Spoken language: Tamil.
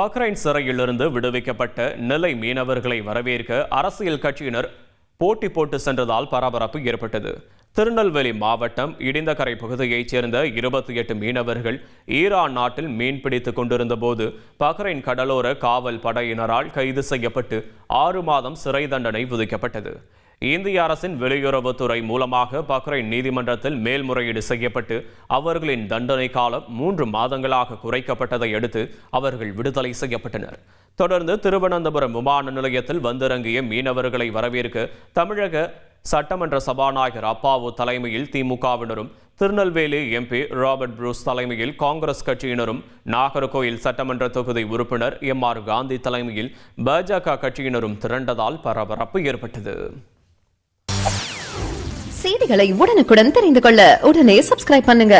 பஹ்ரைன் சிறையிலிருந்து விடுவிக்கப்பட்ட நிலை மீனவர்களை வரவேற்க அரசியல் கட்சியினர் போட்டி போட்டு சென்றதால் பரபரப்பு ஏற்பட்டது. திருநெல்வேலி மாவட்டம் இடிந்தகரை பகுதியைச் சேர்ந்த 28 மீனவர்கள் ஈரான் நாட்டில் மீன்பிடித்துக் கொண்டிருந்த போது பஹ்ரைன் கடலோர காவல் படையினரால் கைது செய்யப்பட்டு 6 மாதம் சிறை தண்டனை விதிக்கப்பட்டது. இந்திய அரசின் வெளியுறவுத்துறை மூலமாக பஹ்ரைன் நீதிமன்றத்தில் மேல்முறையீடு செய்யப்பட்டு அவர்களின் தண்டனை காலம் 3 மாதங்களாக குறைக்கப்பட்டதை அடுத்து அவர்கள் விடுதலை செய்யப்பட்டனர். தொடர்ந்து திருவனந்தபுரம் விமான நிலையத்தில் வந்திறங்கிய மீனவர்களை வரவேற்க தமிழக சட்டமன்ற சபாநாயகர் அப்பாவு தலைமையில் திமுகவினரும், திருநெல்வேலி எம்பி ராபர்ட் புரூஸ் தலைமையில் காங்கிரஸ் கட்சியினரும், நாகர்கோயில் சட்டமன்ற தொகுதி உறுப்பினர் MR காந்தி தலைமையில் பாஜக கட்சியினரும் திரண்டதால் பரபரப்பு ஏற்பட்டது. செய்திகளை உடனுக்குடன் தெரிந்து கொள்ள உடனே சப்ஸ்கிரைப் பண்ணுங்க.